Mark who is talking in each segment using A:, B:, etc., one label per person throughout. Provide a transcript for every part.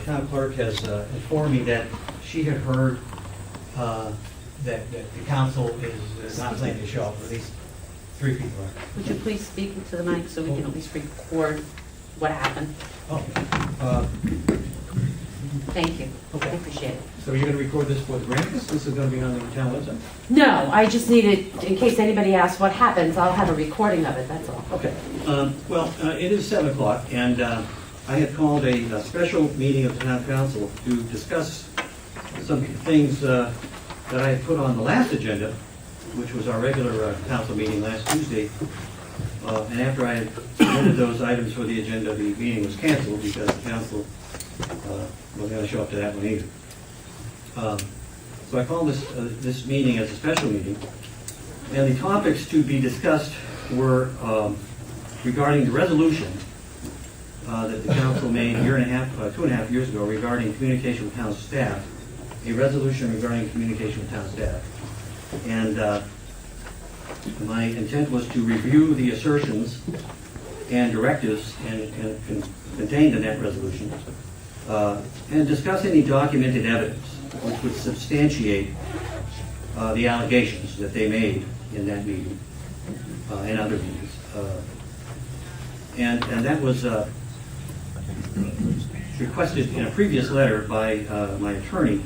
A: town clerk has informed me that she had heard that the council is not planning to show up, at least 3 people are.
B: Would you please speak into the mic so we can at least record what happened?
A: Oh,
B: Thank you.
A: Okay.
B: I appreciate it.
A: so you're going to record this for the Granicus? This is going to be on the town website?
B: No, I just needed, in case anybody asks what happens, I'll have a recording of it, that's all.
A: Okay. Well, it is 7 o'clock, and I had called a special meeting of the town council to discuss some things that I had put on the last agenda, which was our regular council meeting last Tuesday. And after I had submitted those items for the agenda, the meeting was canceled because the council wasn't going to show up to that one either. So I called this meeting as a special meeting, and the topics to be discussed were regarding the resolution that the council made 2.5 years ago regarding communication with town staff, a resolution regarding communication with town staff. And my intent was to review the assertions and directives contained in that resolution and discuss any documented evidence which would substantiate the allegations that they made in that meeting and other meetings. And that was requested in a previous letter by my attorney.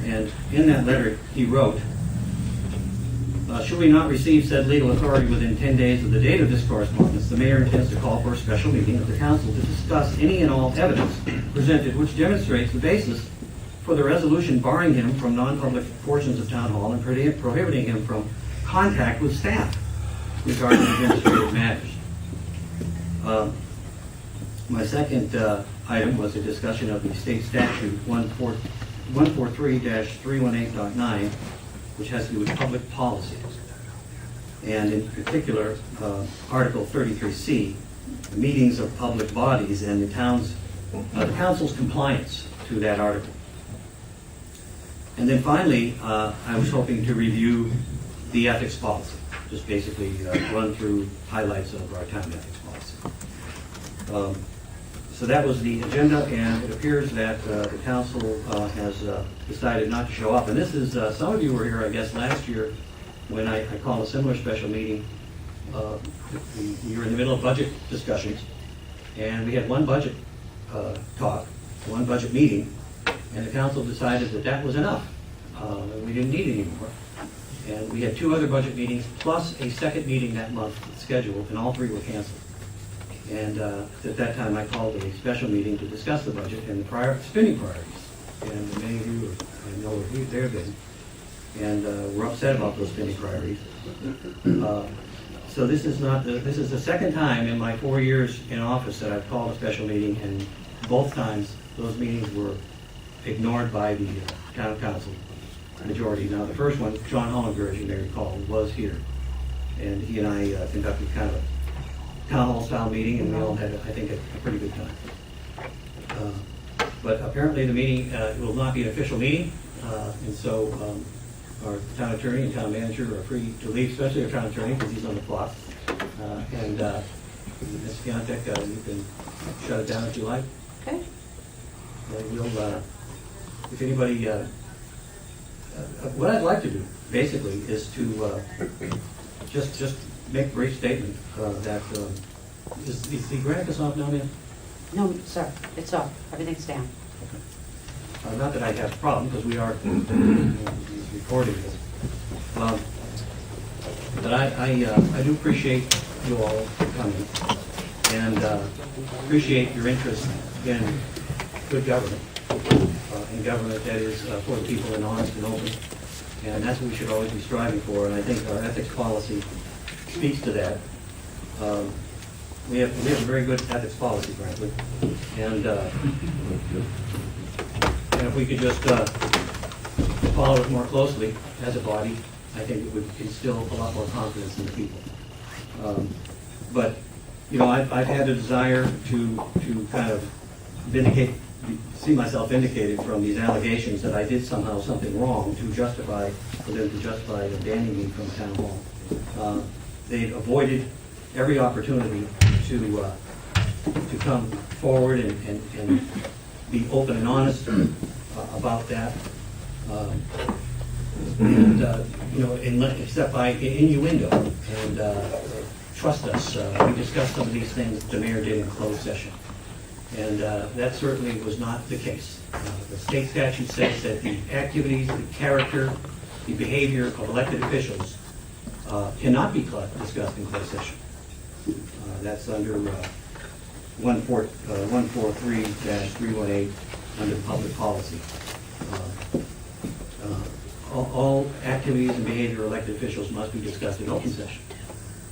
A: And in that letter, he wrote, should we not receive said legal authority within 10 days of the date of this correspondence, the mayor intends to call for a special meeting of the council to discuss any and all evidence presented which demonstrates the basis for the resolution barring him from non-public portions of town hall and prohibiting him from contact with staff regarding administrative matters. My second item was a discussion of the state statute 143-318.9, which has to do with public policy, and in particular, Article 33C, the meetings of public bodies and the council's compliance to that article. And then finally, I was hoping to review the ethics policy, just basically run through highlights of our town ethics policy. So that was the agenda, and it appears that the council has decided not to show up. And this is, some of you were here, I guess, last year when I called a similar special meeting. We were in the middle of budget discussions, and we had one budget talk, one budget meeting, and the council decided that that was enough. We didn't need any more. And we had 2 other budget meetings, plus a second meeting that month scheduled, and all 3 were canceled. And at that time, I called a special meeting to discuss the budget and the spending priorities. And many of you, I know, are there then, and we're upset about those spending priorities. So this is the second time in my 4 years in office that I've called a special meeting, and both times those meetings were ignored by the town council majority. Now, the first one, John Hollinger, as you may recall, was here, and he and I conducted kind of a town hall style meeting, and we all had, I think, a pretty good time. But apparently the meeting will not be an official meeting, and so our town attorney and town manager are free to leave, especially our town attorney, because he's on the clock. And Ms. Piontek, you can shut it down if you like.
B: Okay.
A: And we'll, if anybody, what I'd like to do, basically, is to just make a brief statement that is the Granicus off now, man?
B: No, sir, it's off. Everything's down.
A: Okay. Not that I have a problem, because we are recording this. But I do appreciate you all coming, and appreciate your interest in good government, in government that is for the people and honest and open. And that's what we should always be striving for, and I think our ethics policy speaks to that. We have a very good ethics policy, frankly, and if we could just follow it more closely as a body, I think it would instill a lot more confidence in the people. But you know, I've had a desire to kind of see myself vindicated from these allegations that I did somehow something wrong for them to justify banning me from town hall. They've avoided every opportunity to come forward and be open and honest about that. And, except by innuendo. And trust us, we discussed some of these things the mayor did in closed session. And that certainly was not the case. The state statute says that the activities, the character, the behavior of elected officials cannot be discussed in closed session. That's under 143-318 under public policy. All activities and behavior of elected officials must be discussed in open session.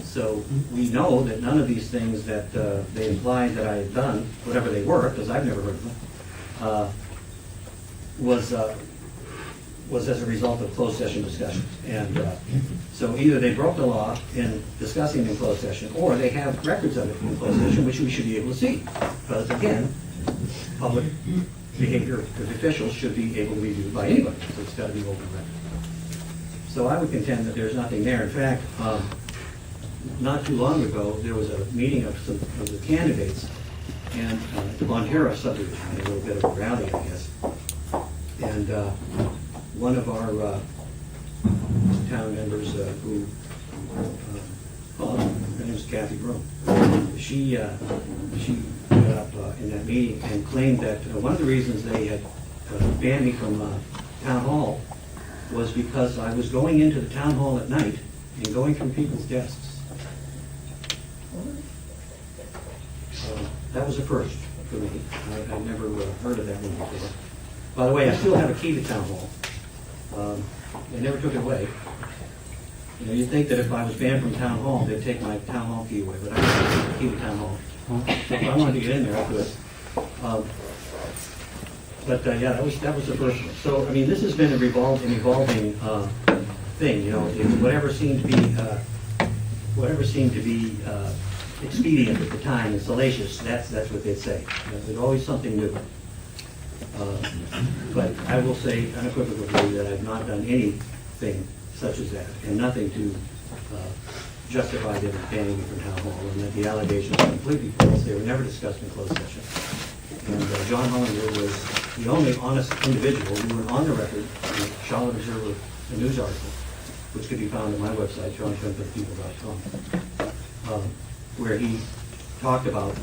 A: So we know that none of these things that they implied that I had done, whatever they were, because I've never heard of them, was as a result of closed session discussions. And so either they broke the law in discussing in closed session, or they have records of it in closed session, which we should be able to see. Because again, public behavior of officials should be able to be viewed by anybody, so it's got to be open record. So I would contend that there's nothing there. In fact, not too long ago, there was a meeting of the candidates and the Bonhera subdivision, a little bit of a rally, I guess. And one of our town members who, her name is Kathy Broom, she got up in that meeting and claimed that one of the reasons they had banned me from town hall was because I was going into the town hall at night and going through people's desks. That was a first for me. I'd never heard of that one before. By the way, I still have a key to town hall. They never took it away. You know, you'd think that if I was banned from town hall, they'd take my town hall key away, but I have a key to town hall. So if I wanted to get in there, I could. Yeah, that was the first one. So, I mean, this has been an evolving thing. You know, it's whatever seemed to be expedient at the time and salacious. That's what they'd say. You know, there's always something new. But I will say unequivocally that I've not done anything such as that, and nothing to justify them banning me from town hall, and that the allegations are completely false. They were never discussed in closed session. And John Hollinger was the only honest individual who were on the record in the Charlotte Observer, a news article, which could be found on my website, johnquinn.people.com, where he talked about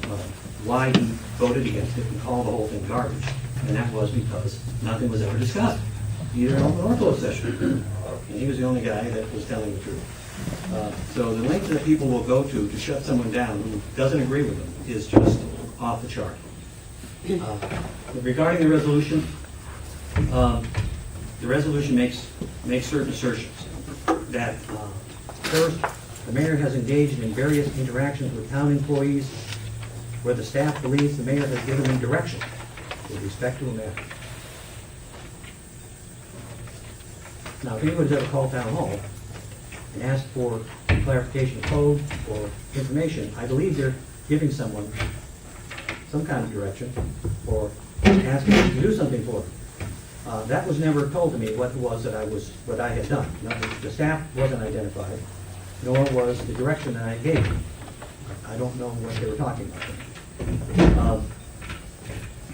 A: why he voted against it and called the whole thing garbage. And that was because nothing was ever discussed, either in open or closed session. And he was the only guy that was telling the truth. So the length that people will go to shut someone down who doesn't agree with them is just off the chart. Regarding the resolution makes certain assertions that first, the mayor has engaged in various interactions with town employees where the staff believes the mayor has given them direction with respect to a matter. Now, if anyone's ever called town hall and asked for clarification of code or information, I believe they're giving someone some kind of direction or asking them to do something for them. That was never told to me what it was that what I had done. The staff wasn't identified, nor was the direction that I gave them. I don't know what they were talking about.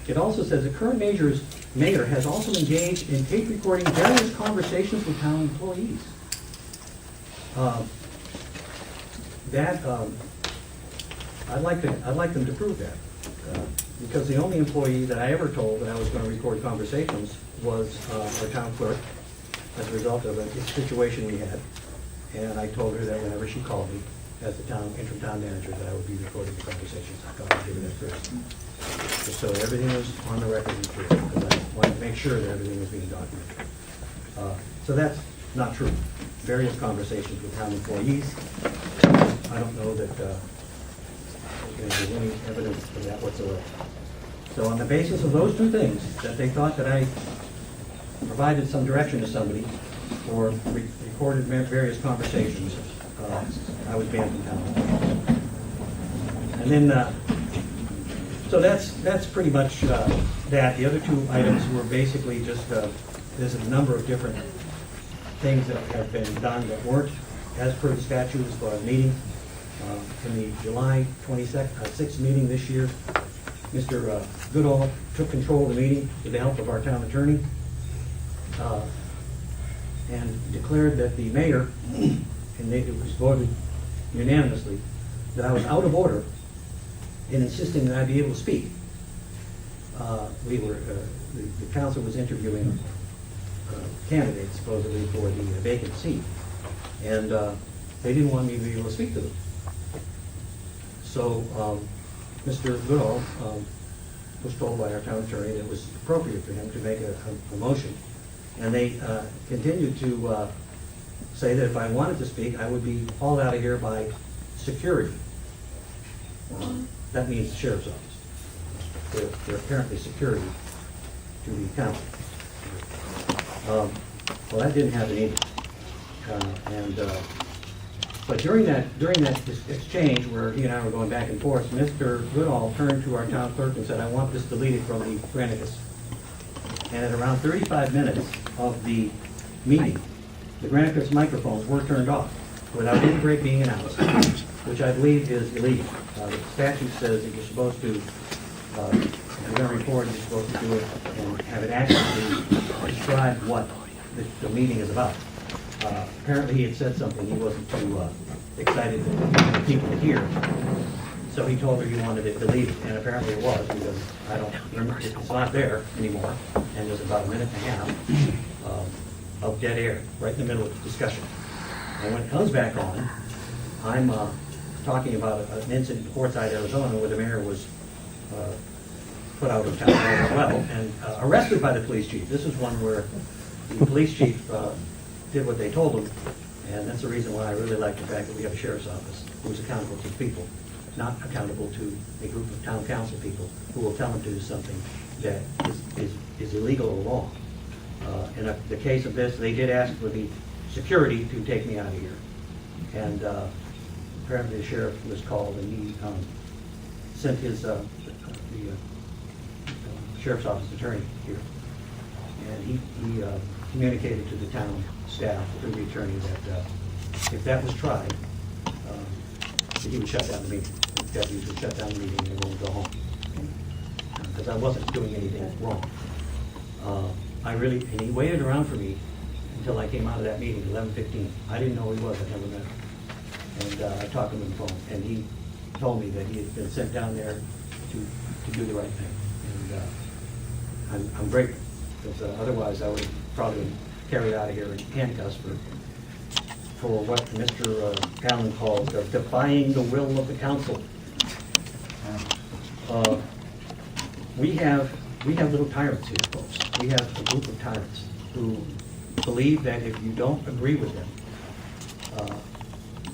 A: It also says the current mayor has also engaged in tape recording various conversations with town employees. I'd like them to prove that, because the only employee that I ever told that I was going to record conversations was our town clerk, as a result of a situation we had. And I told her that whenever she called me as the interim town manager, that I would be recording the conversations. I thought I'd give it that first. Just so everything was on the record and true, because I wanted to make sure that everything was being documented. So that's not true. Various conversations with town employees. I don't know that there's any evidence for that whatsoever. So on the basis of those two things, that they thought that I provided some direction to somebody or recorded various conversations, I was banned from town. And then, so that's pretty much that. The other two items were basically just, there's a number of different things that have been done that weren't as per the statutes for a meeting. In the July 26th meeting this year, Mr. Goodall took control of the meeting with the help of our town attorney, and declared that the mayor, and it was voted unanimously, that I was out of order in insisting that I be able to speak. The council was interviewing candidates supposedly for the vacant seat, and they didn't want me to be able to speak to them. So Mr. Goodall was told by our town attorney that it was appropriate for him to make a motion, and they continued to say that if I wanted to speak, I would be hauled out of here by security. That means the sheriff's office. They're apparently security to the council. Well, that didn't happen either. But during that exchange where he and I were going back and forth, Mr. Goodall turned to our town clerk and said, "I want this deleted from the Granicus." And at around 35 minutes of the meeting, the Granicus microphones were turned off without any break being announced, which I believe is illegal. The statute says that you're supposed to, if you're going to record, you're supposed to do it and have it accurately describe what the meeting is about. Apparently he had said something he wasn't too excited for people to hear. So he told her he wanted it deleted, and apparently it was, because I don't remember, it's not there anymore. And there's about a minute and a half of dead air right in the middle of the discussion. And when it comes back on, I'm talking about an incident in Forsyth, Arizona, where the mayor was put out of town as well and arrested by the police chief. This is one where the police chief did what they told him, and that's the reason why I really like the fact that we have a sheriff's office who's accountable to the people, not accountable to a group of town council people who will tell them to do something that is illegal or wrong. In the case of this, they did ask for the security to take me out of here, and apparently the sheriff was called, and he sent his the sheriff's office attorney here, and he communicated to the town staff through the attorney that if that was tried, that he would shut down the meeting. The deputies would shut down the meeting and everyone would go home. Because I wasn't doing anything wrong. And he waited around for me until I came out of that meeting at 11:15. I didn't know who he was, I never met him. And I talked to him on the phone, and he told me that he had been sent down there to do the right thing. And I'm grateful, because otherwise I would have probably been carried out of here in handcuffs for what Mr. Allen calls defying the will of the council. We have little tyrants here, folks. We have a group of tyrants who believe that if you don't agree with them,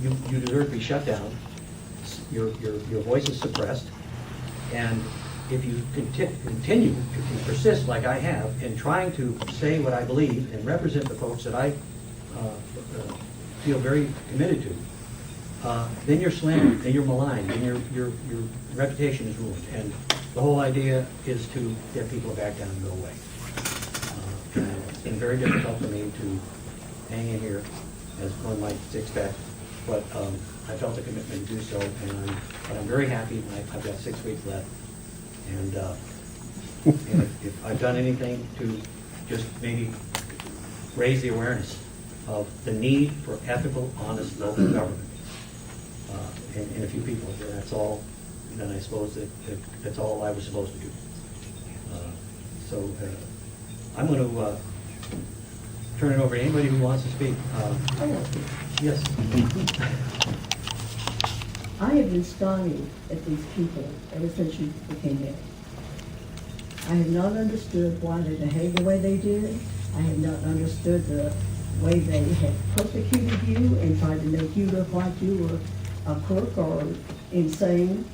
A: you deserve to be shut down. Your voice is suppressed, and if you continue, if you persist like I have in trying to say what I believe and represent the folks that I feel very committed to, then you're slandered, then you're maligned, and your reputation is ruined. And the whole idea is to get people to back down and go away. And it's been very difficult for me to hang in here, as one might expect, but I felt a commitment to do so, and I'm very happy. I've got 6 weeks left. And if I've done anything to just maybe raise the awareness of the need for ethical, honest local government in a few people, then I suppose that's all I was supposed to do. So I'm going to turn it over to anybody who wants to speak. Yes.
C: I have been scoffing at these people ever since you became mayor. I have not understood why they behaved the way they did. I have not understood the way they have persecuted you and tried to make you look like you were a crook or insane.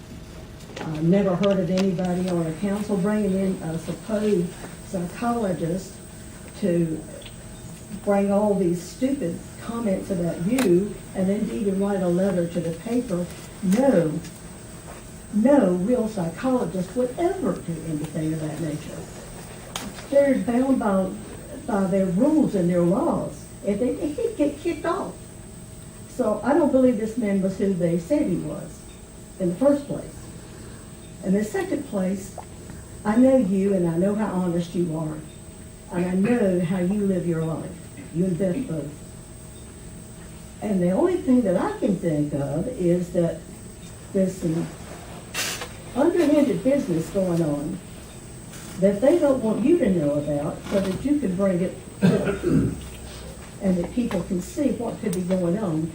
C: I've never heard of anybody on a council bringing in a supposed psychologist to bring all these stupid comments about you and then to even write a letter to the paper. No real psychologist would ever do anything of that nature. They're bound by their rules and their laws. If he'd get kicked off. So I don't believe this man was who they said he was in the first place. In the second place, I know you and I know how honest you are. And I know how you live your life. You and Beth both. And the only thing that I can think of is that there's some underhanded business going on that they don't want you to know about so that you can bring it forth and that people can see what could be going on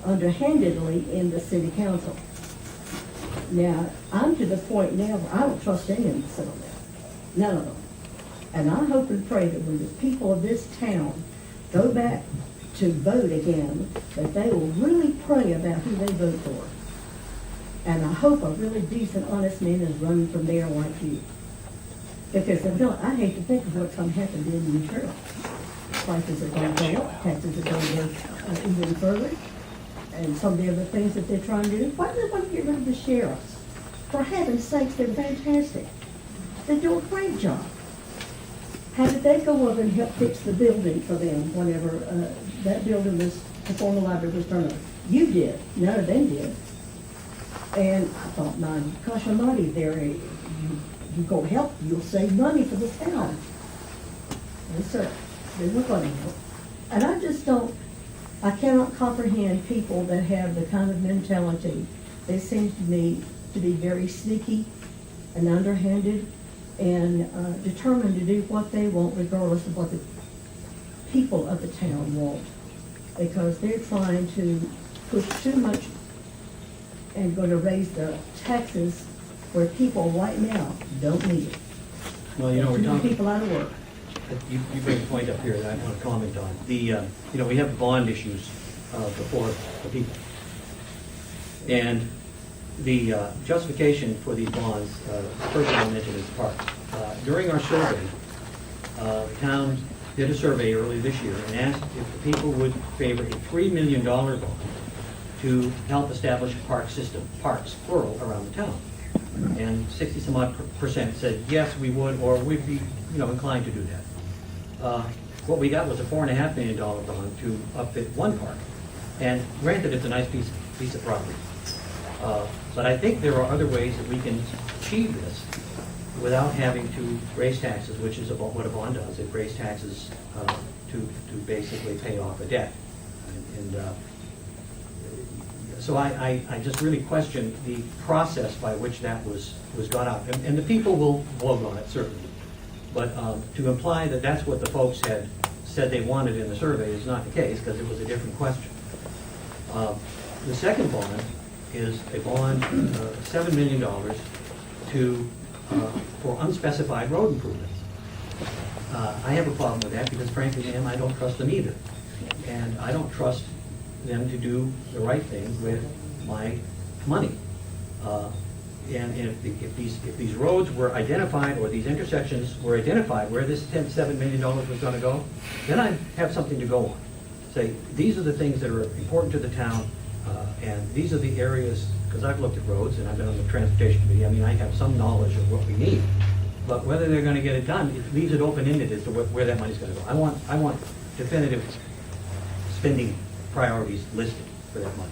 C: underhandedly in the city council. Now, I'm to the point now where I don't trust any of them to sit on that. None of them. And I hope and pray that when the people of this town go back to vote again, that they will really pray about who they vote for. And I hope a really decent, honest man is running for mayor like you. Because I hate to think of what's going to happen to Indian Trail. Prices are going to go up, taxes are going to go even further. And some of the other things that they're trying to do. Why do they want to get rid of the sheriffs? For heaven's sakes, they're fantastic. They do a great job. How did they go over and help fix the building for them whenever that building was, the former library was turned over? You did. None of them did. And I thought, my gosh almighty, you go help, you'll save money for the town. Yes, sir. They were going to help. And I just don't, I cannot comprehend people that have the kind of mentality that seems to me to be very sneaky and underhanded and determined to do what they want regardless of what the people of the town want. Because they're trying to push too much and going to raise the taxes where people right now don't need it.
A: Well, you know, we're
C: Too many
A: talking,
C: people out of work.
A: you bring a point up here that I want to comment on. We have bond issues before the people. And the justification for these bonds, first I mentioned is parks. During our survey, the town did a survey early this year and asked if the people would favor a $3 million bond to help establish a park system, parks, plural, around the town. And 60-some-odd% said, yes, we would, or we'd be, inclined to do that. What we got was a $4.5 million bond to upfit one park. And granted, it's a nice piece of property. But I think there are other ways that we can achieve this without having to raise taxes, which is what a bond does. It raises taxes to basically pay off a debt. So I just really question the process by which that was got out. And the people will vote on it, certainly. But to imply that that's what the folks had said they wanted in the survey is not the case, because it was a different question. The second bond is a bond, $7 million for unspecified road improvements. I have a problem with that because frankly, ma'am, I don't trust them either. And I don't trust them to do the right thing with my money. And if these roads were identified, or these intersections were identified where this $7 million was going to go, then I'd have something to go on. Say, these are the things that are important to the town, and these are the areas, because I've looked at roads and I've been on the transportation committee, I have some knowledge of what we need. But whether they're going to get it done, it leaves it open-ended as to where that money's going to go. I want definitive spending priorities listed for that money.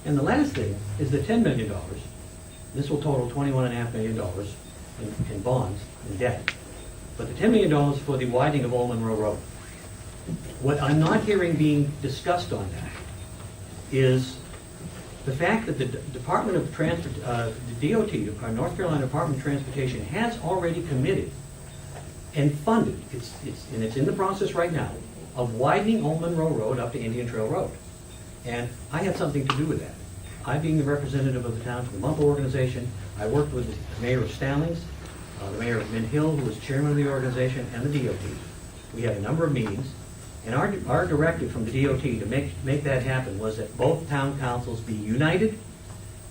A: And the last thing is the $10 million. This will total $21.5 million in bonds and debt. But the $10 million for the widening of Old Monroe Road. What I'm not hearing being discussed on that is the fact that the Department of the DOT, our North Carolina Department of Transportation, has already committed and funded, it's in the process right now, of widening Old Monroe Road up to Indian Trail Road. And I had something to do with that. I, being the representative of the town for the Mumpa organization, I worked with the mayor of Stallings, the mayor of Mint Hill, who was chairman of the organization, and the DOT. We had a number of meetings, and our directive from the DOT to make that happen was that both town councils be united,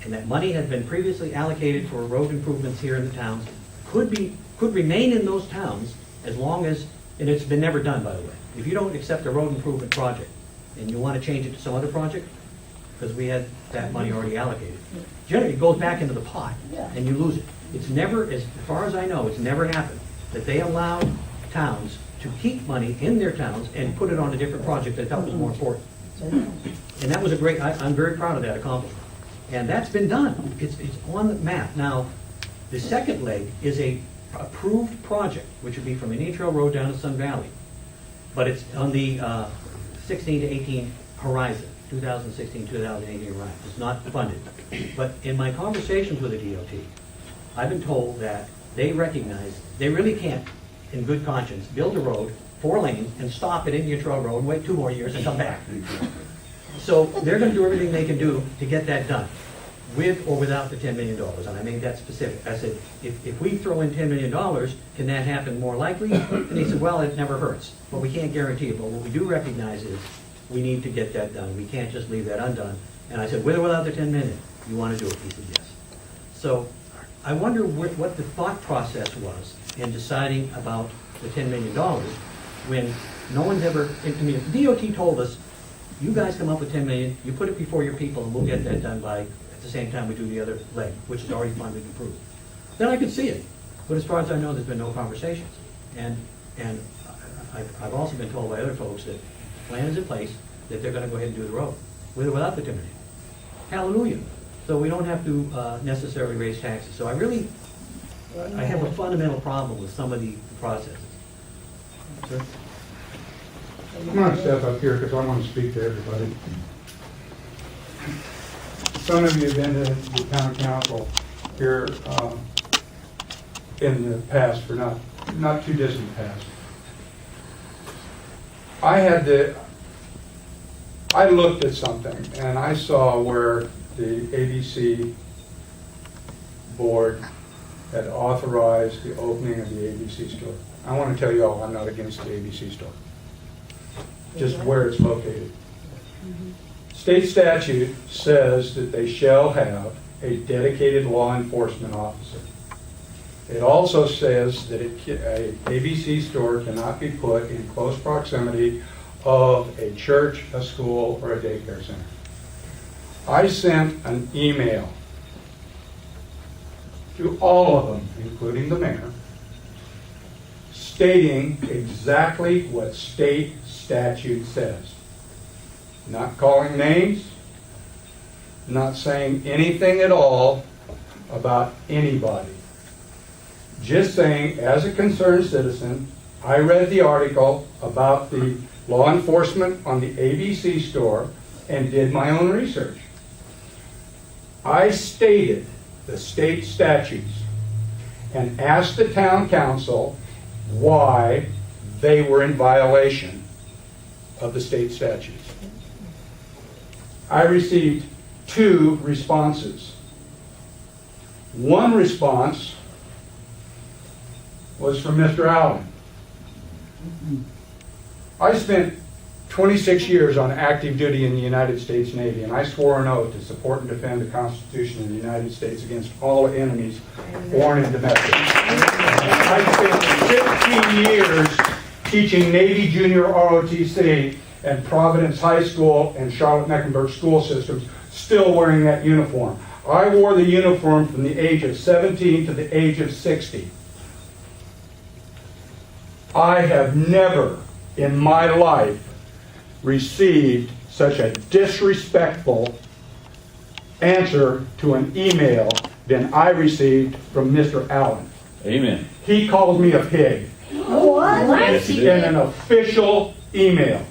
A: and that money had been previously allocated for road improvements here in the towns could remain in those towns as long as, and it's been never done, by the way. If you don't accept a road improvement project and you want to change it to some other project, because we had that money already allocated, generally it goes back into the pot and you lose it. It's never, as far as I know, it's never happened that they allowed towns to keep money in their towns and put it on a different project that they thought was more important. And that was a great, I'm very proud of that accomplishment. And that's been done. It's on the map. Now, the second leg is a approved project, which would be from Indian Trail Road down to Sun Valley, but it's on the 16 to 18 horizon, 2016, 2018 horizon. It's not funded. But in my conversations with the DOT, I've been told that they recognize they really can't, in good conscience, build a road, 4 lanes, and stop at Indian Trail Road and wait 2 more years and come back. So they're going to do everything they can do to get that done, with or without the $10 million. And I made that specific. I said, if we throw in $10 million, can that happen more likely? And he said, well, it never hurts. But we can't guarantee it. But what we do recognize is we need to get that done. We can't just leave that undone. And I said, with or without the $10 million, you want to do it? He said, yes. So I wonder what the thought process was in deciding about the $10 million when no one's ever, I mean, if the DOT told us, you guys come up with $10 million, you put it before your people, and we'll get that done by, at the same time we do the other leg, which is already funded and approved. Then I could see it. But as far as I know, there's been no conversations. And I've also been told by other folks that the plan is in place, that they're gonna go ahead and do the road, with or without the $10 million. Hallelujah. So we don't have to necessarily raise taxes. So I have a fundamental problem with some of the processes. Sir?
D: I'm going to step up here because I want to speak to everybody. Some of you have been to the town council here in the past, for not too distant past. I looked at something and I saw where the ABC board had authorized the opening of the ABC store. I want to tell you all, I'm not against the ABC store. Just where it's located. State statute says that they shall have a dedicated law enforcement officer. It also says that a ABC store cannot be put in close proximity of a church, a school, or a daycare center. I sent an email to all of them, including the mayor, stating exactly what state statute says. Not calling names, not saying anything at all about anybody. Just saying, as a concerned citizen, I read the article about the law enforcement on the ABC store and did my own research. I stated the state statutes and asked the town council why they were in violation of the state statutes. I received 2 responses. One response was from Mr. Allen. I spent 26 years on active duty in the United States Navy, and I swore an oath to support and defend the Constitution of the United States against all enemies, foreign and domestic. I spent 15 years teaching Navy Junior ROTC and Providence High School and Charlotte-Mecklenburg school systems, still wearing that uniform. I wore the uniform from the age of 17 to the age of 60. I have never in my life received such a disrespectful answer to an email than I received from Mr. Allen.
E: Amen.
D: He called me a pig.
E: Yes, he
D: In
E: did.
D: an official email.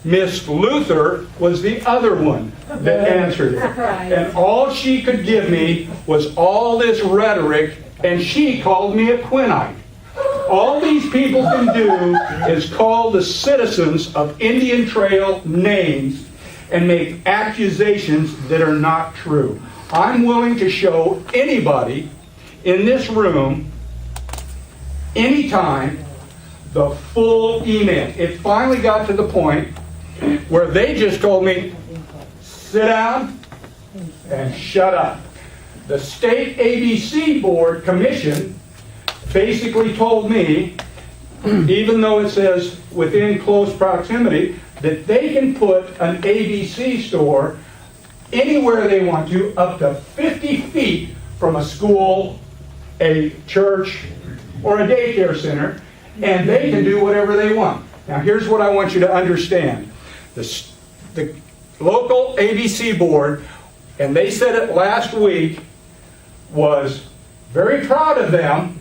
D: Miss Luther was the other one that answered it. And all she could give me was all this rhetoric, and she called me a Quinnite. All these people can do is call the citizens of Indian Trail names and make accusations that are not true. I'm willing to show anybody in this room, anytime, the full email. It finally got to the point where they just told me, sit down and shut up. The state ABC board commission basically told me, even though it says within close proximity, that they can put an ABC store anywhere they want to, up to 50 feet from a school, a church, or a daycare center, and they can do whatever they want. Now here's what I want you to understand. The local ABC board, and they said it last week, was very proud of them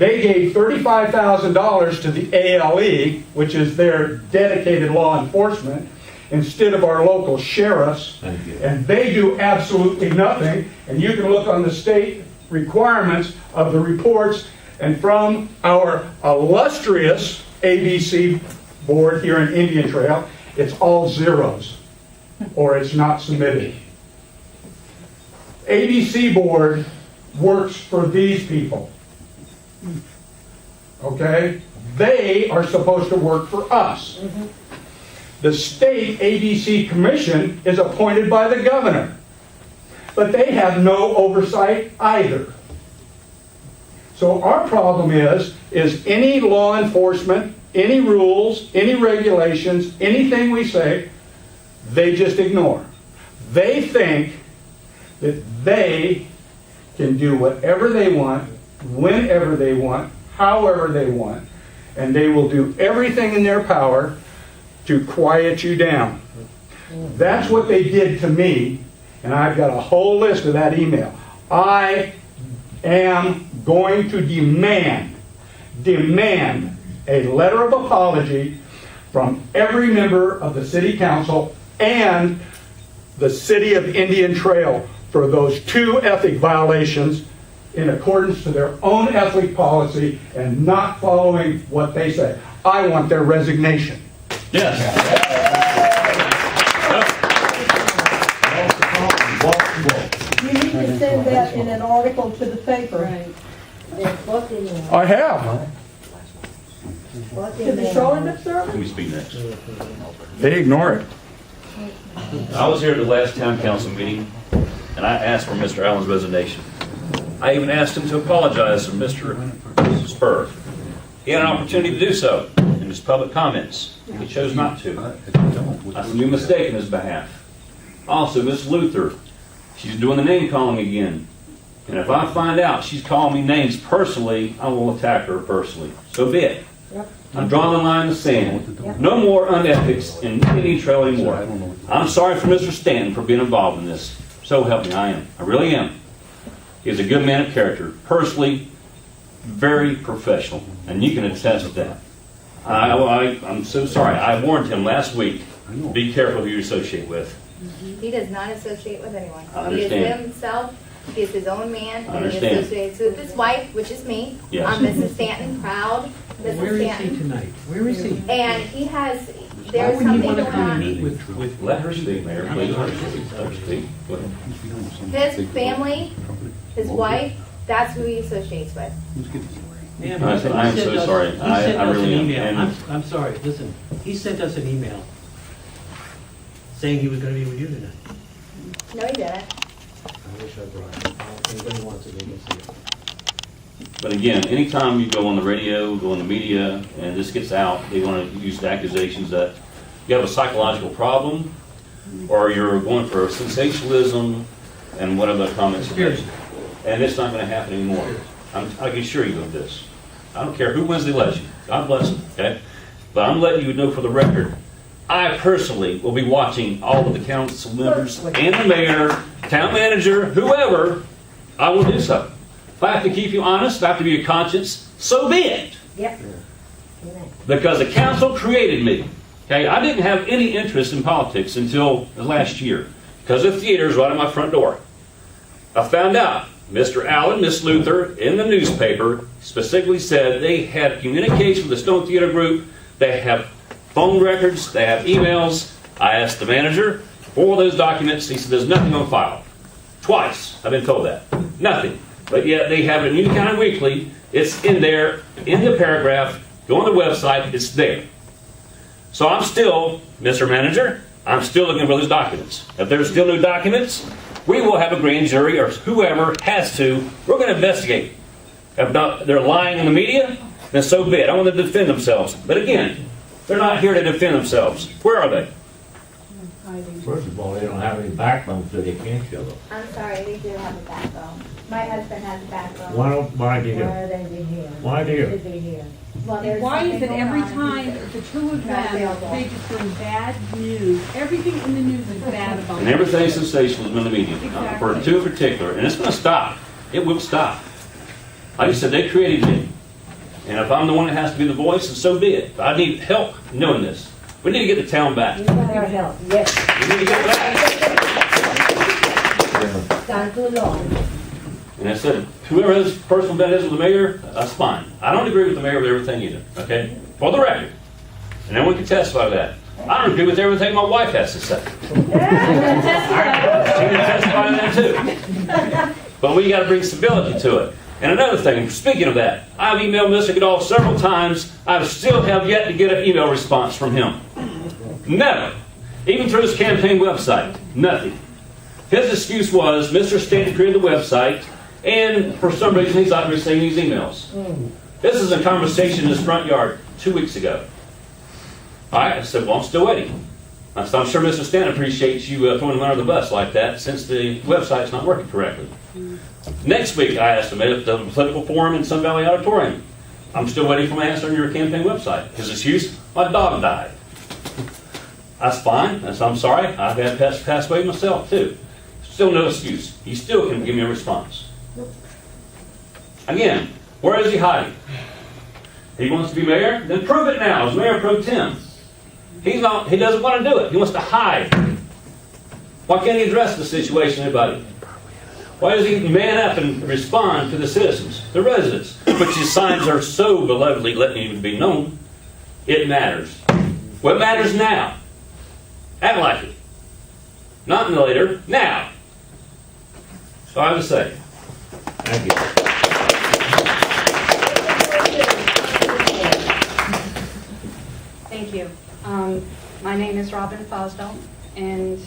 D: They gave $35,000 to the ALE, which is their dedicated law enforcement, instead of our local sheriffs.
E: Thank you.
D: And they do absolutely nothing. And you can look on the state requirements of the reports, and from our illustrious ABC board here in Indian Trail, it's all zeros, or it's not submitted. ABC board works for these people. Okay? They are supposed to work for us. The state ABC commission is appointed by the governor, but they have no oversight either. So our problem is any law enforcement, any rules, any regulations, anything we say, they just ignore. They think that they can do whatever they want, whenever they want, however they want, and they will do everything in their power to quiet you down. That's what they did to me, and I've got a whole list of that email. I am going to demand a letter of apology from every member of the city council and the city of Indian Trail for those 2 ethic violations in accordance to their own ethic policy and not following what they say. I want their resignation.
E: Yes.
C: You need to send that in an article to the paper.
D: I have.
C: To the Charlotte Observer?
E: Let me speak next.
D: They ignore it.
E: I was here at the last town council meeting, and I asked for Mr. Allen's resignation. I even asked him to apologize to Mr. Spur. He had an opportunity to do so in his public comments. He chose not to. That's a new mistake in his behalf. Also, Ms. Luther, she's doing the name calling again. And if I find out she's calling me names personally, I will attack her personally. So be it. I'm drawing the line in the sand. No more unethics in Indian Trail anymore. I'm sorry for Mr. Stanton for being involved in this. So help me, I am. I really am. He's a good man of character. Personally, very professional. And you can attest to that. I'm so sorry. I warned him last week. Be careful who you associate with.
F: He does not associate with anyone.
E: I
F: He is
E: understand.
F: himself. He is his own man,
E: I
F: and he
E: understand.
F: associates with his wife, which is me.
E: Yes.
F: I'm Mrs. Stanton, proud Mrs.
G: Where is he
F: Stanton.
G: tonight? Where is he?
F: And he has,
G: Why
F: there's
G: wouldn't he
F: something
G: want to
F: going
G: come and
F: on.
G: meet with
E: Let her speak, Mayor, please. Let her speak. Go ahead.
F: His family, his wife, that's who he associates with.
G: Ma'am,
E: I
G: he
E: am
G: sent
E: so
G: us-
E: sorry.
G: he
E: I
G: sent us
E: really
G: an
E: am.
G: email.
E: And-
G: I'm sorry, listen, he sent us an email saying he was going to be with you tonight.
F: No, he didn't.
G: I wish I brought it. If anybody wants it, they can see it.
E: But again, anytime you go on the radio, go on the media, and this gets out, they want to use the accusations that you have a psychological problem, or you're going for sensationalism, and whatever the comments are. And it's not going to happen anymore. I can assure you of this. I don't care who wins the election. God bless them, okay? But I'm letting you know for the record, I personally will be watching all of the council members and the mayor, town manager, whoever. I will do so. If I have to keep you honest, if I have to be your conscience, so be it.
B: Yep.
E: Because the council created me. Okay, I didn't have any interest in politics until the last year because the theater's right at my front door. I found out Mr. Allen, Miss Luther, in the newspaper specifically said they had communication with the Stone Theater Group. They have phone records. They have emails. I asked the manager for those documents. He said there's nothing on file. Twice I've been told that. Nothing. But yet they have it in Union County Weekly. It's in there, in the paragraph. Go on the website. It's there. So I'm still, Mr. Manager, I'm still looking for those documents. If there's still no documents, we will have a grand jury or whoever has to. We're going to investigate. If not, they're lying in the media, then so be it. I want them to defend themselves. But again, they're not here to defend themselves. Where are they?
H: First of all, they don't have any backbone, so they can't show up.
F: I'm sorry, they do have a backbone. My husband has a backbone.
H: Why do you?
C: Why are they here?
H: Why do you?
C: Should be here.
F: Well, there's
I: Why is
F: something
I: it
F: going
I: every
F: on and
I: time
F: he's-
I: the two of
F: Not
I: them,
F: available.
I: they just bring bad news? Everything in the news is bad about
E: And
I: them.
E: everything's sensationalism in the media.
I: Exactly.
E: For two in particular. And it's going to stop. It will stop. Like I said, they created me. And if I'm the one that has to be the voice, then so be it. I need help knowing this. We need to get the town back.
C: You got our help, yes.
E: We need to get it back.
C: Gone too long.
E: And I said, whoever his personal bet is with the mayor, that's fine. I don't agree with the mayor with everything either, okay? For the record. And then we can testify to that. I don't agree with everything my wife has to say. She can testify to that too. But we got to bring stability to it. And another thing, speaking of that, I've emailed Mr. Goodall several times. I still have yet to get an email response from him. Never. Even through his campaign website. Nothing. His excuse was Mr. Stanton created the website, and for some reason he's not receiving these emails. This is a conversation in his front yard 2 weeks ago. All right, I said, well, I'm still waiting. I said, I'm sure Mr. Stanton appreciates you throwing him under the bus like that since the website's not working correctly. Next week, I asked him at the political forum in Sun Valley Auditorium. I'm still waiting for my answer on your campaign website. His excuse, my dog died. That's fine. I said, I'm sorry. I've had pets pass away myself, too. Still no excuse. He still can give me a response. Again, where is he hiding? He wants to be mayor? Then prove it now as Mayor Pro Tem. He doesn't want to do it. He wants to hide. Why can't he address the situation, anybody? Why does he man up and respond to the citizens, the residents, which his signs are so belovedly letting him be known? It matters. What matters now? Act like it. Not later, now. So I have to say.
H: Thank you.
I: Thank you. My name is Robin Fosdell, and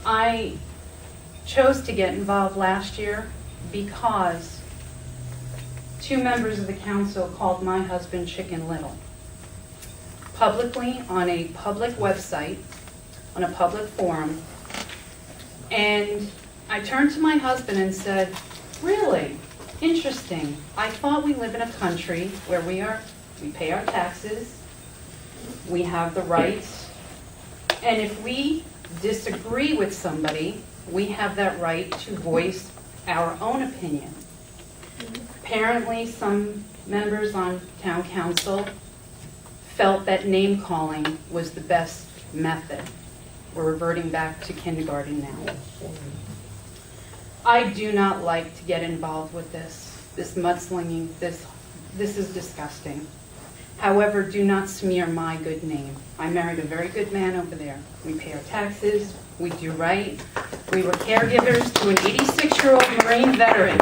I: I chose to get involved last year because 2 members of the council called my husband Chicken Little publicly on a public website, on a public forum, and I turned to my husband and said, really? Interesting. I thought we live in a country where we pay our taxes, we have the rights, and if we disagree with somebody, we have that right to voice our own opinion. Apparently, some members on town council felt that name calling was the best method. We're reverting back to kindergarten now. I do not like to get involved with this mudslinging, this is disgusting. However, do not smear my good name. I married a very good man over there. We pay our taxes, we do right. We were caregivers to an 86-year-old Marine veteran.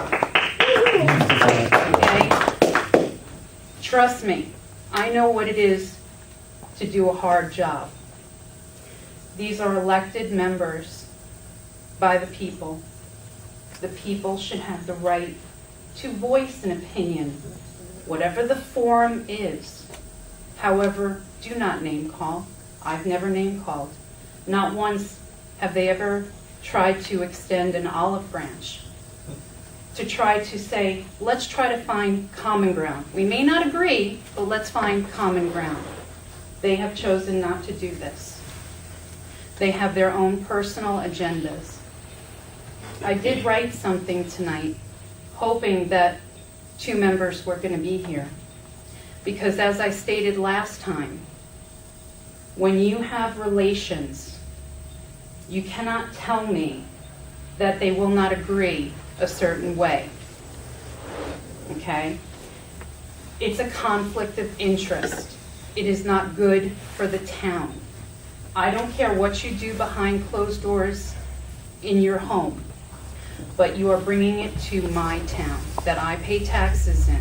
I: Okay? Trust me, I know what it is to do a hard job. These are elected members by the people. The people should have the right to voice an opinion, whatever the forum is. However, do not name call. I've never name called. Not once have they ever tried to extend an olive branch to try to say, let's try to find common ground. We may not agree, but let's find common ground. They have chosen not to do this. They have their own personal agendas. I did write something tonight, hoping that 2 members were going to be here. Because as I stated last time, when you have relations, you cannot tell me that they will not agree a certain way. Okay? It's a conflict of interest. It is not good for the town. I don't care what you do behind closed doors in your home, but you are bringing it to my town that I pay taxes in.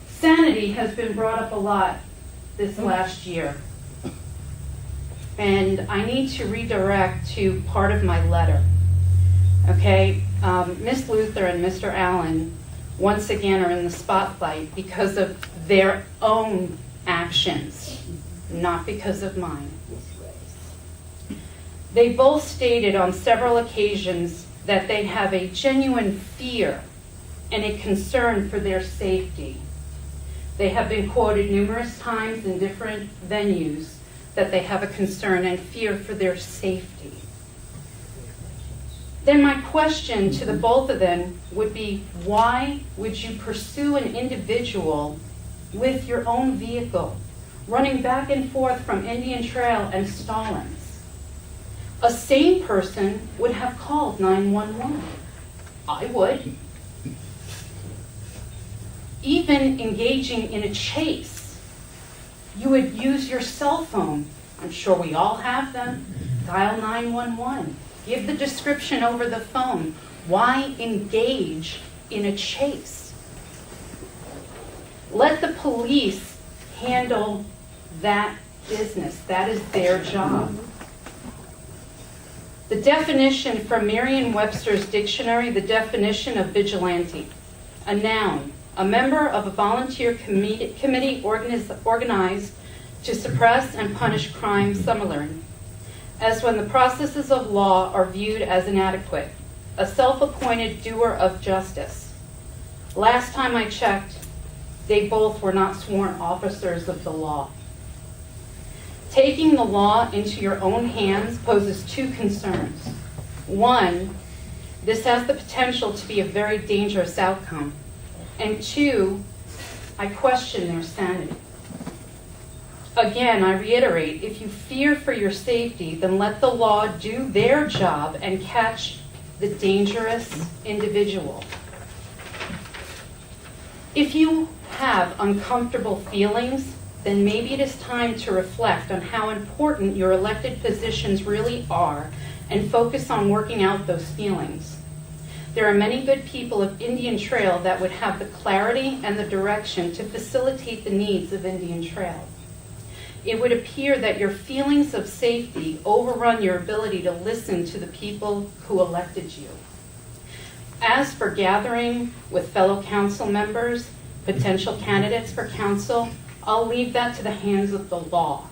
I: Sanity has been brought up a lot this last year, and I need to redirect to part of my letter. Okay, Ms. Luther and Mr. Allen once again are in the spotlight because of their own actions, not because of mine. They both stated on several occasions that they have a genuine fear and a concern for their safety. They have been quoted numerous times in different venues that they have a concern and fear for their safety. then my question to the both of them would be, why would you pursue an individual with your own vehicle, running back and forth from Indian Trail and Stallings? A sane person would have called 911. I would. Even engaging in a chase, you would use your cell phone. I'm sure we all have them. Dial 911. Give the description over the phone. Why engage in a chase? Let the police handle that business. That is their job. The definition from Merriam-Webster's dictionary, the definition of vigilante: a noun, a member of a volunteer committee organized to suppress and punish crime similar, as when the processes of law are viewed as inadequate, a self-appointed doer of justice. Last time I checked, they both were not sworn officers of the law. Taking the law into your own hands poses two concerns. One, this has the potential to be a very dangerous outcome. And two, I question their sanity. Again, I reiterate, if you fear for your safety, then let the law do their job and catch the dangerous individual. If you have uncomfortable feelings, then maybe it is time to reflect on how important your elected positions really are and focus on working out those feelings. There are many good people of Indian Trail that would have the clarity and the direction to facilitate the needs of Indian Trail. It would appear that your feelings of safety overrun your ability to listen to the people who elected you. As for gathering with fellow council members, potential candidates for council, I'll leave that to the hands of the law,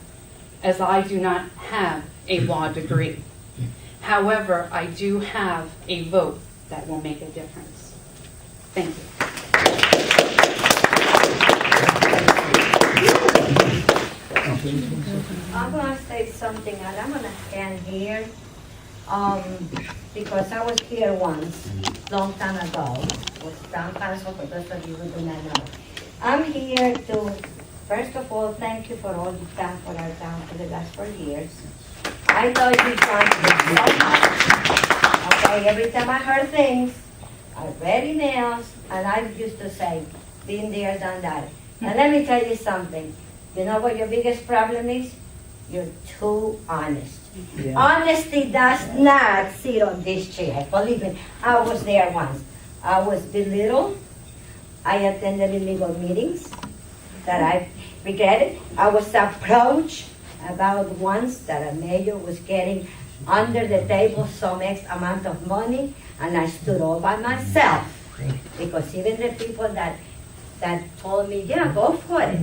I: as I do not have a law degree. However, I do have a vote that will make a difference. Thank you.
J: I'm going to say something, and I'm going to stand here because I was here once, long time ago, with town council, for those of you who do not know. I'm here to, first of all, thank you for all you've done for our town for the last 4 years. I know you've done so much. Okay, every time I heard things, I read emails, and I used to say, been there, done that. And let me tell you something. You know what your biggest problem is? You're too honest. Yeah. Honesty does not sit on this chair. Believe me, I was there once. I was belittled. I attended illegal meetings that I regretted. I was approached about once that a mayor was getting under the table some X amount of money, and I stood all by myself. Because even the people that told me, yeah, go for it,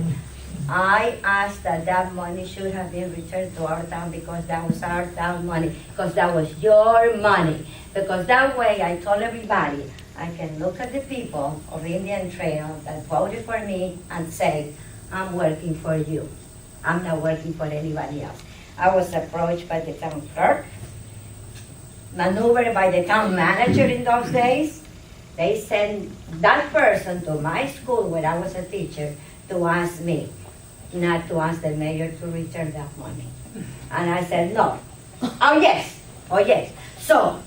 J: I asked that money should have been returned to our town because that was our town money, because that was your money. Because that way I told everybody, I can look at the people of Indian Trail that voted for me and say, I'm working for you. I'm not working for anybody else. I was approached by the town clerk, maneuvered by the town manager in those days. They sent that person to my school when I was a teacher to ask me, not to ask the mayor to return that money. And I said, no. Oh, yes. Oh, yes. So,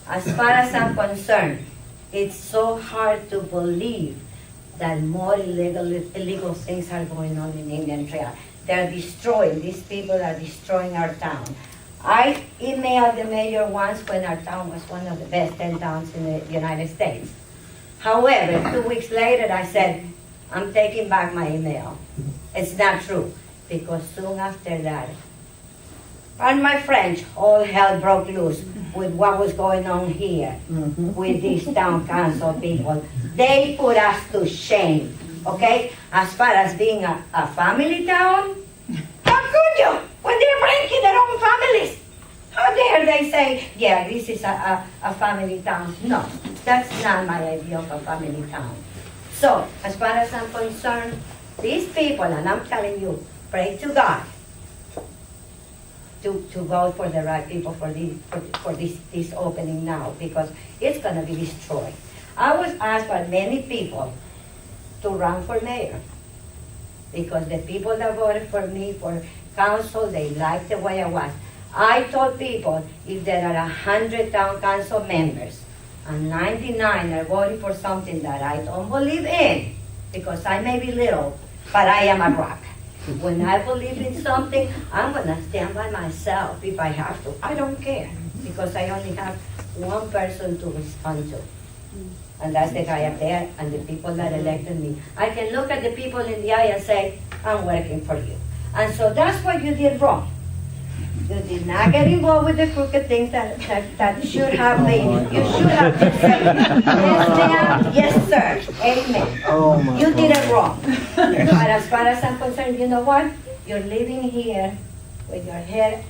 J: as far as I'm concerned, it's so hard to believe that more illegal things are going on in Indian Trail. They're destroying, these people are destroying our town. I emailed the mayor once when our town was one of the best 10 towns in the United States. However, 2 weeks later, I said, I'm taking back my email. It's not true, because soon after that, pardon my French, all hell broke loose with what was going on here with these town council people. They put us to shame, okay? As far as being a family town, how could you? When they're breaking their own families, how dare they say, yeah, this is a family town? No, that's not my idea of a family town. So, as far as I'm concerned, these people, and I'm telling you, pray to God, to vote for the right people for this opening now, because it's gonna be destroyed. I was asked by many people to run for mayor, because the people that voted for me for council, they liked the way I was. I told people, if there are 100 town council members, and 99 are voting for something that I don't believe in, because I may be little, but I am a rock. When I believe in something, I'm gonna stand by myself if I have to. I don't care, because I only have one person to respond to. And that's the guy up there and the people that elected me. I can look at the people in the eye and say, I'm working for you. And so that's what you did wrong. You did not get involved with the crooked things that should have been. You should have been saying, yes, ma'am, yes, sir, amen. You did it wrong. But as far as I'm concerned, you know what? You're living here with your head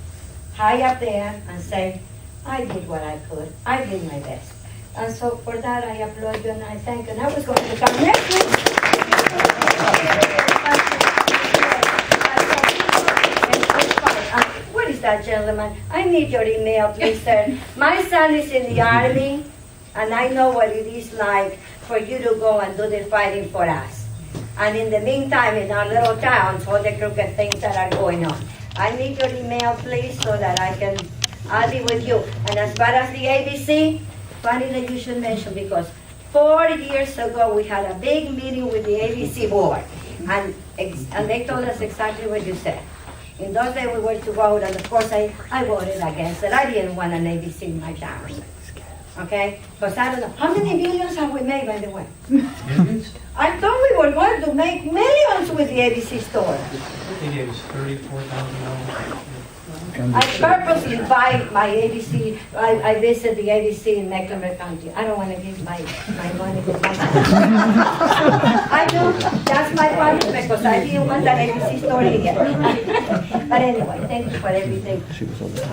J: high up there and saying, I did what I could. I did my best. And so for that, I applaud you and I thank you. And I was going to come next week. What is that, gentleman? I need your email, please, sir. My son is in the Army, and I know what it is like for you to go and do the fighting for us. And in the meantime, in our little towns, all the crooked things that are going on. I need your email, please, so that I'll be with you. And as far as the ABC, funny that you should mention, because 4 years ago, we had a big meeting with the ABC board, and they told us exactly what you said. In those days, we were to vote, and of course, I voted against it. I didn't want an ABC in my town. Okay? Because I don't know. How many millions have we made, by the way? I thought we were going to make millions with the ABC store.
G: I think it was $34,000.
J: I purposely buy my ABC, I visit the ABC in Mecklenburg County. I don't want to give my money to my I do, that's my problem, because I didn't want that ABC store here. But anyway, thank you for everything.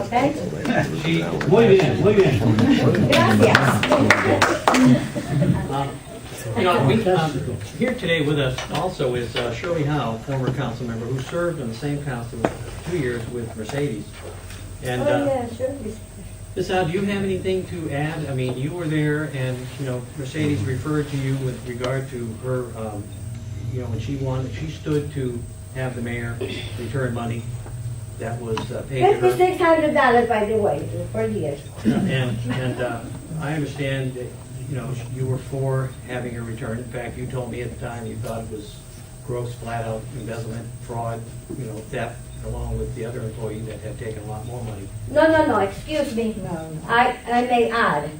J: Okay?
G: Muy bien.
J: Gracias.
G: Here today with us also is Shirley Howe, former council member, who served on the same council 2 years with Mercedes. And
J: Oh, yeah, sure.
G: Ms. Howe, do you have anything to add? I mean, you were there, and Mercedes referred to you with regard to her, when she stood to have the mayor return money that was paid to her.
J: $5,600, by the way, for years.
G: And I understand that, you were for having her return. In fact, you told me at the time you thought it was gross, flat-out embezzlement, fraud, theft, along with the other employee that had taken a lot more money.
J: No, excuse me. No. I may add,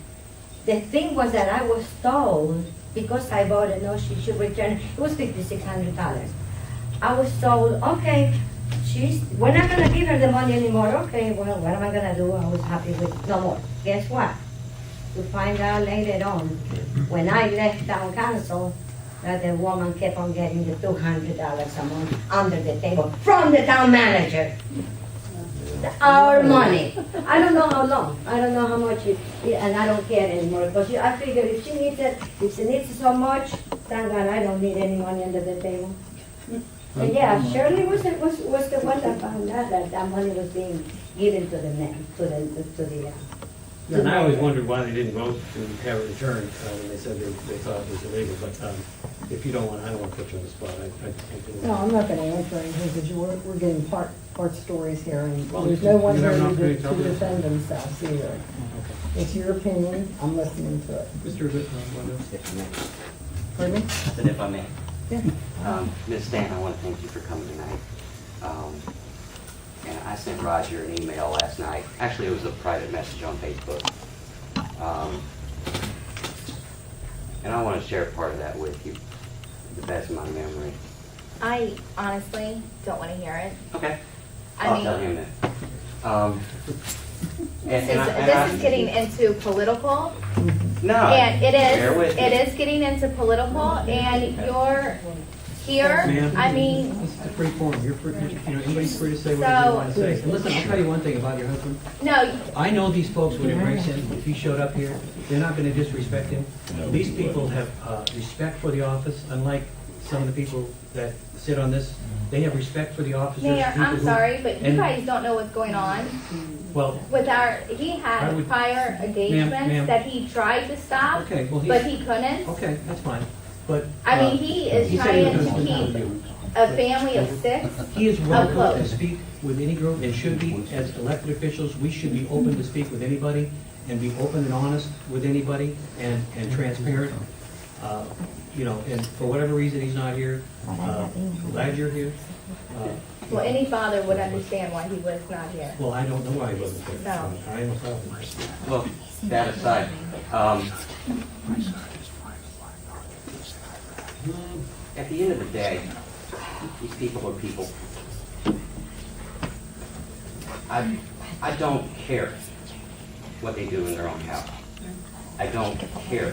J: the thing was that I was told, because I voted no, she should return, it was $5,600. I was told, okay, we're not going to give her the money anymore. Okay, well, what am I going to do? I was happy with no more. Guess what? To find out later on, when I left town council, that the woman kept on getting the $200 a month under the table from the town manager. Our money. I don't know how long. I don't know how much, and I don't care anymore. Because I figure if she needs it, if she needs it so much, thank God I don't need any money under the table. And yeah, Shirley was the one that found out that money was being given to the men, to the
G: And I always wondered why they didn't vote to have it returned when they said they thought it was illegal. But if you don't want, I don't want to put you on the spot.
K: No, I'm not going to answer anything because we're getting part stories here, and
G: Well,
K: there's no one
G: you
K: here
G: have an
K: to
G: opportunity to tell me.
K: defend themselves either.
G: Okay.
K: It's your opinion. I'm listening to it.
G: Mr.
K: Pardon me?
L: And if I may,
K: Yeah.
L: Ms. Stan, I want to thank you for coming tonight. And I sent Roger an email last night. Actually, it was a private message on Facebook. And I want to share part of that with you, to the best of my memory.
F: I honestly don't want to hear it.
L: Okay.
F: I
L: I'll
F: mean,
L: tell him that.
F: this is getting into political,
L: No.
F: and
L: bear with me.
F: it is getting into political, and you're here.
G: Ma'am?
F: I mean,
G: It's a free forum. You're free, anybody's free to say what
F: So-
G: they want to say. And listen, I'll tell you one thing about your husband.
F: no,
G: I know these folks would embrace him if he showed up here. They're not going to disrespect him. These people have respect for the office, unlike some of the people that sit on this, they have respect for the officers.
F: Mayor,
G: people
F: I'm
G: who-
F: sorry, but you
G: and-
F: guys don't know what's going on.
G: Well,
F: With he
G: I
F: had
G: would-
F: prior engagements
G: ma'am.
F: that he tried to stop,
G: okay, well,
F: but he couldn't.
G: okay, that's fine, but.
F: I mean, he is
G: he said
F: trying
G: he was
F: to
G: gonna sit down with
F: keep
G: you.
F: a family of 6.
G: He is welcome to
F: close.
G: speak with any group and should be, as elected officials, we should be open to speak with anybody and be open and honest with anybody and transparent. You know, and for whatever reason he's not here, glad you're here.
F: Well, any father would understand why he was not here.
G: Well, I don't know why he wasn't there.
F: No.
G: I have a problem.
L: Well, that aside, at the end of the day, these people are people. I don't care what they do in their own house. I don't care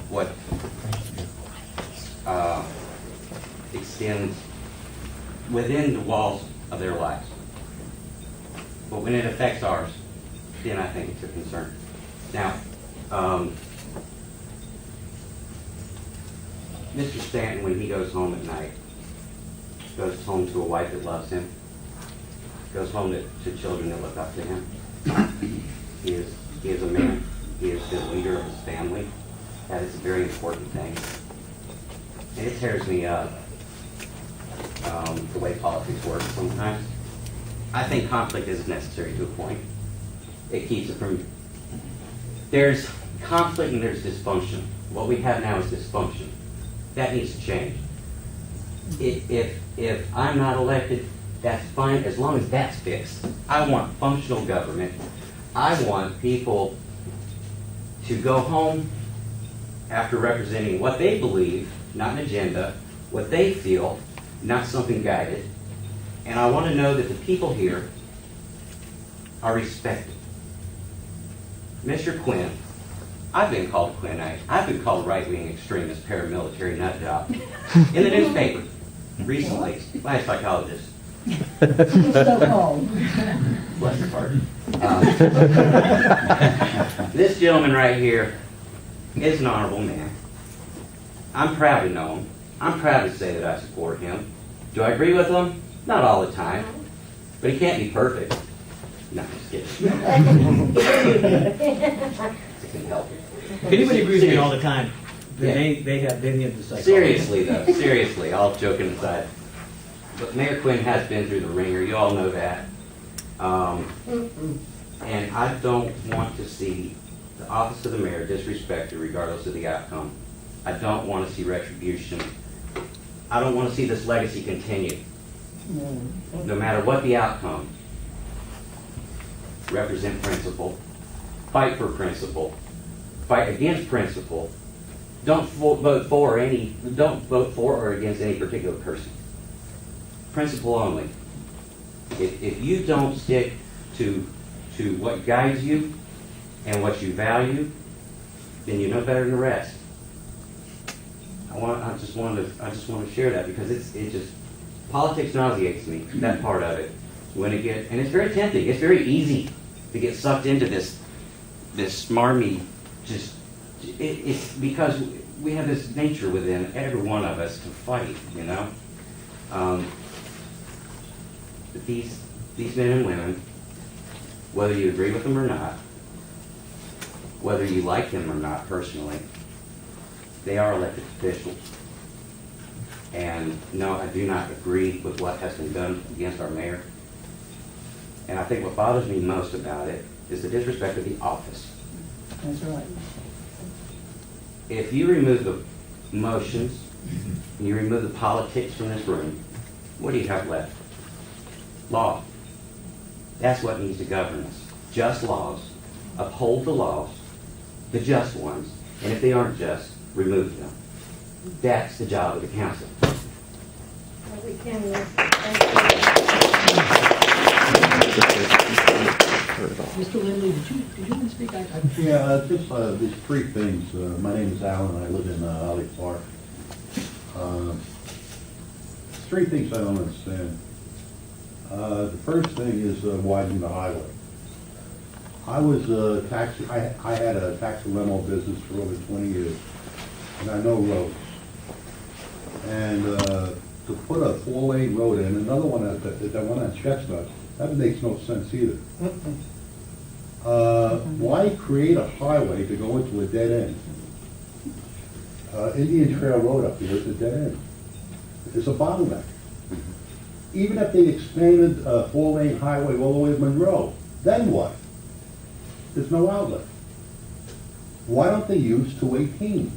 L: what extends within the walls of their lives. But when it affects ours, then I think it's a concern. Now, Mr. Stanton, when he goes home at night, goes home to a wife that loves him, goes home to children that look up to him. He is a man. He is the leader of his family. That is a very important thing. And it tears me up, the way politics works sometimes. I think conflict is necessary to a point. It keeps it from... There's conflict and there's dysfunction. What we have now is dysfunction. That needs to change. If I'm not elected, that's fine, as long as that's fixed. I want functional government. I want people to go home after representing what they believe, not an agenda, what they feel, not something guided. And I want to know that the people here are respected. Mr. Quinn, I've been called a Quinnite. I've been called a right-wing extremist paramilitary nut job in the newspaper recently by a psychologist.
C: So called.
L: Bless your heart. This gentleman right here is an honorable man. I'm proud to know him. I'm proud to say that I support him. Do I agree with him? Not all the time. But he can't be perfect. No, I'm just kidding. I can help it.
G: If anybody agrees with me all the time, then they have the psychology.
L: Seriously though, seriously, all joking aside. But Mayor Quinn has been through the ringer, you all know that. And I don't want to see the office of the mayor disrespected regardless of the outcome. I don't want to see retribution. I don't want to see this legacy continue. No matter what the outcome. Represent principle. Fight for principle. Fight against principle. Don't vote for or against any particular person. Principle only. If you don't stick to what guides you and what you value, then you know better than the rest. I just want to share that because it just politics nauseates me, that part of it. And it's very tempting. It's very easy to get sucked into this smarmy. It's because we have this nature within every one of us to fight, you know. But these men and women, whether you agree with them or not, whether you like them or not personally, they are elected officials. And no, I do not agree with what has been done against our mayor. And I think what bothers me most about it is the disrespect of the office.
C: That's right.
L: If you remove the emotions, and you remove the politics from this room, what do you have left? Law. That's what needs to govern us. Just laws. Uphold the laws, the just ones, and if they aren't just, remove them. That's the job of the council.
J: We can
G: Mr. Lindley, did you want to speak?
M: Yeah, just three things. My name is Alan. I live in Ollie Park. Three things I don't understand. The first thing is widening the highway. I had a taxi limo business for over 20 years, and I know roads. And to put a 4-lane road in, another one, that one on Chestnut, that makes no sense either. Why create a highway to go into a dead end? Indian Trail Road up here is a dead end. It's a bottleneck. Even if they expanded a 4-lane highway all the way to Monroe, then what? There's no outlet. Why don't they use 218?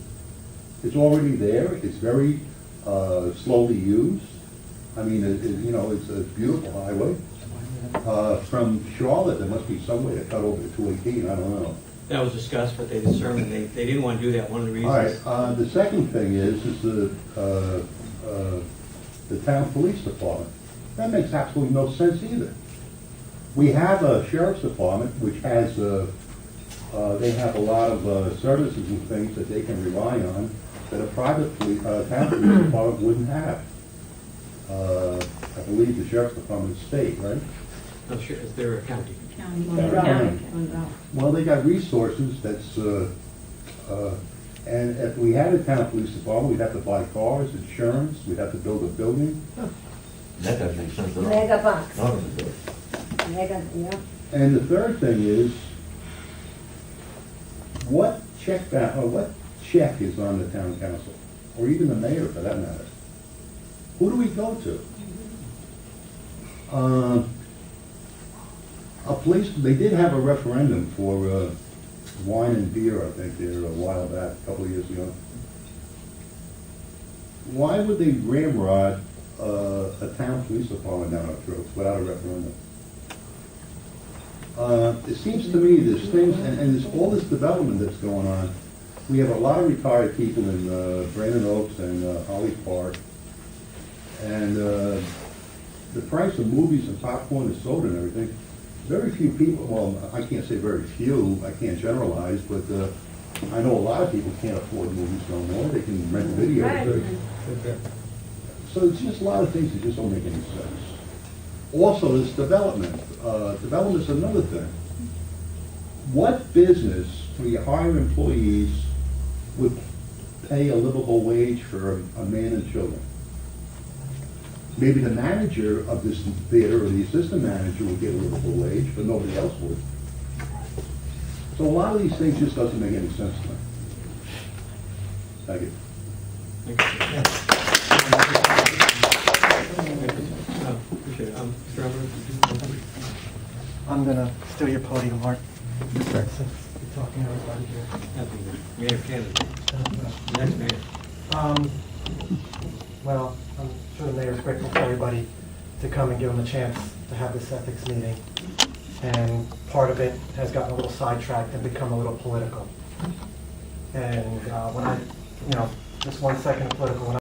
M: It's already there. It's very slowly used. I mean, you know, it's a beautiful highway. From Charlotte, there must be some way to cut over to 218. I don't know.
G: That was discussed, but they determined they didn't want to do that. One of the reasons.
M: All right. The second thing is the town police department. That makes absolutely no sense either. We have a sheriff's department which has they have a lot of services and things that they can rely on that a private town police department wouldn't have. I believe the sheriff's department is state, right?
G: No, sure, they're a county.
M: Well, they got resources that's, and if we had a town police department, we'd have to buy cars, insurance, we'd have to build a building.
H: That doesn't make sense at all.
J: Mega bucks.
H: None of it does.
J: Mega, yeah.
M: And the third thing is, what check is on the town council, or even the mayor for that matter? Who do we go to? They did have a referendum for wine and beer, I think, there a while back, a couple of years ago. Why would they ramrod a town police department down our throats without a referendum? It seems to me there's things, and there's all this development that's going on. We have a lot of retired people in Brandon Oaks and Holly Park, and the price of movies and popcorn and soda and everything, very few people, well, I can't say very few, I can't generalize, but I know a lot of people can't afford movies no more. They can rent videos.
J: Right.
M: So it's just a lot of things that just don't make any sense. Also, this development. Development is another thing. What business, when you hire employees, would pay a livable wage for a man and children? Maybe the manager of this theater or the assistant manager would get a livable wage, but nobody else would. So a lot of these things just doesn't make any sense to me. Thank you.
G: Appreciate it. Mr. Albert?
N: I'm gonna steal your podium, Mark. Since you're talking to everybody here.
G: Mayor candidate. Next mayor.
N: Well, I'm sure the mayor's grateful for everybody to come and give him a chance to have this ethics meeting. And part of it has gotten a little sidetracked and become a little political. And when just 1 second political, when